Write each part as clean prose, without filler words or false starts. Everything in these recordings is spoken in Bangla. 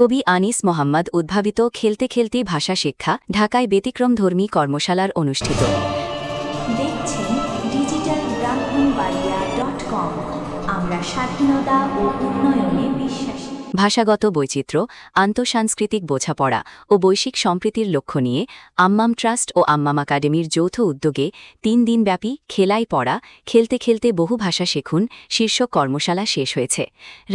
কবি আনিস মোহাম্মদ উদ্ভাবিত খেলতে খেলতেই ভাষা শিক্ষা ঢাকায় ব্যতিক্রমধর্মী কর্মশালার অনুষ্ঠিত। দেখছেন digitalbrahmanbaria.com। আমরা স্বাধীনতা ও উন্নয়নে বিশ্বাসী। ভাষাগত বৈচিত্র্য, আন্তঃসাংস্কৃতিক বোঝাপড়া ও বৈশ্বিক সম্প্রীতির লক্ষ্য নিয়ে আম্মাম ট্রাস্ট ও আম্মাম একাডেমির যৌথ উদ্যোগে ৩ দিনব্যাপী খেলায় পড়া খেলতে খেলতে বহু ভাষা শিখুন শীর্ষক কর্মশালা শেষ হয়েছে।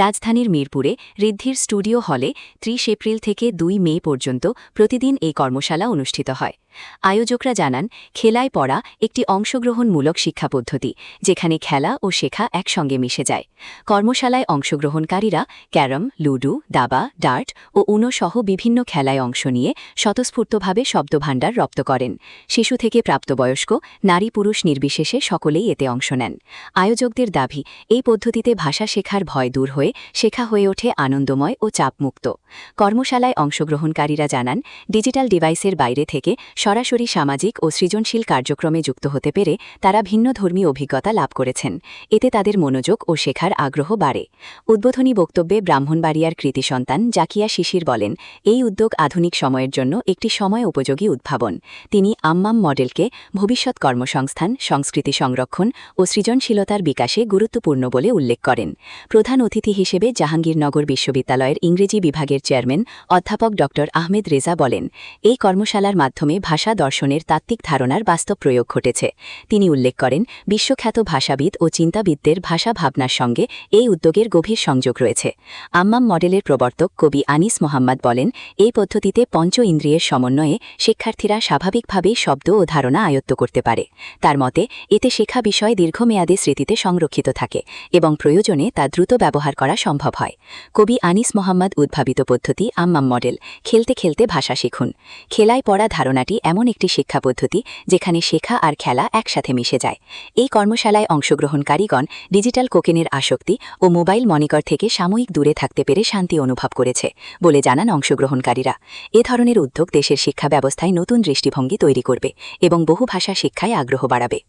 রাজধানীর মিরপুরে ঋদ্ধির স্টুডিও হলে ৩০ এপ্রিল থেকে ২ মে পর্যন্ত প্রতিদিন এই কর্মশালা অনুষ্ঠিত হয়। আয়োজকরা জানান, খেলায় পড়া একটি অংশগ্রহণমূলক শিক্ষা পদ্ধতি, যেখানে খেলা ও শেখা একসঙ্গে মিশে যায়। কর্মশালায় অংশগ্রহণকারীরা ক্যারম, লুডু, দাবা, ডার্ট ও উনো সহ বিভিন্ন খেলায় অংশ নিয়ে স্বতঃস্ফূর্তভাবে শব্দভাণ্ডার রপ্ত করেন। শিশু থেকে প্রাপ্তবয়স্ক, নারী পুরুষ নির্বিশেষে সকলেই এতে অংশ নেন। আয়োজকদের দাবি, এই পদ্ধতিতে ভাষা শেখার ভয় দূর হয়ে শেখা হয়ে ওঠে আনন্দময় ও চাপমুক্ত। কর্মশালায় অংশগ্রহণকারীরা জানান, ডিজিটাল ডিভাইসের বাইরে থেকে সরাসরি সামাজিক ও সৃজনশীল কার্যক্রমে যুক্ত হতে পেরে তারা ভিন্নধর্মী অভিজ্ঞতা লাভ করেছেন। এতে তাদের মনোযোগ ও শেখার আগ্রহ বাড়ে। উদ্বোধনী বক্তব্যে ব্রাহ্মণবাড়িয়ার কৃতি সন্তান জাকিয়া শিশির বলেন, এই উদ্যোগ আধুনিক সময়ের জন্য একটি সময় উপযোগী উদ্ভাবন। তিনি আম্মাম মডেলকে ভবিষ্যৎ কর্মসংস্থান, সংস্কৃতি সংরক্ষণ ও সৃজনশীলতার বিকাশে গুরুত্বপূর্ণ বলে উল্লেখ করেন। প্রধান অতিথি হিসেবে জাহাঙ্গীরনগর বিশ্ববিদ্যালয়ের ইংরেজি বিভাগের চেয়ারম্যান অধ্যাপক ড আহমেদ রেজা বলেন, এই কর্মশালার মাধ্যমে ভাষা দর্শনের তাত্ত্বিক ধারণার বাস্তব প্রয়োগ ঘটেছে। তিনি উল্লেখ করেন, বিশ্বখ্যাত ভাষাবিদ ও চিন্তাবিদদের ভাষা ভাবনার সঙ্গে এই উদ্যোগের গভীর সংযোগ রয়েছে। আম্মাম মডেলের প্রবর্তক কবি আনিস মোহাম্মদ বলেন, এই পদ্ধতিতে পঞ্চ ইন্দ্রিয়ের সমন্বয়ে শিক্ষার্থীরা স্বাভাবিকভাবেই শব্দ ও ধারণা আয়ত্ত করতে পারে। তার মতে, এতে শেখা বিষয় দীর্ঘমেয়াদী স্মৃতিতে সংরক্ষিত থাকে এবং প্রয়োজনে তা দ্রুত ব্যবহার করা সম্ভব হয়। কবি আনিস মোহাম্মদ উদ্ভাবিত পদ্ধতি আম্মাম মডেল, খেলতে খেলতে ভাষা শিখুন। খেলায় পড়া ধারণাটি এমন একটি শিক্ষা পদ্ধতি যেখানে শেখা আর খেলা একসাথে মিশে যায়। এই কর্মশালায় অংশগ্রহণকারীগণ ডিজিটাল কোকেনের আসক্তি ও মোবাইল মনিটর থেকে সাময়িক দূরে থাকতে পেরে শান্তি অনুভব করেছে বলে জানান অংশগ্রহণকারীরা। এ ধরনের উদ্যোগ দেশের শিক্ষা ব্যবস্থায় নতুন দৃষ্টিভঙ্গি তৈরি করবে এবং বহুভাষা শিক্ষায় আগ্রহ বাড়াবে।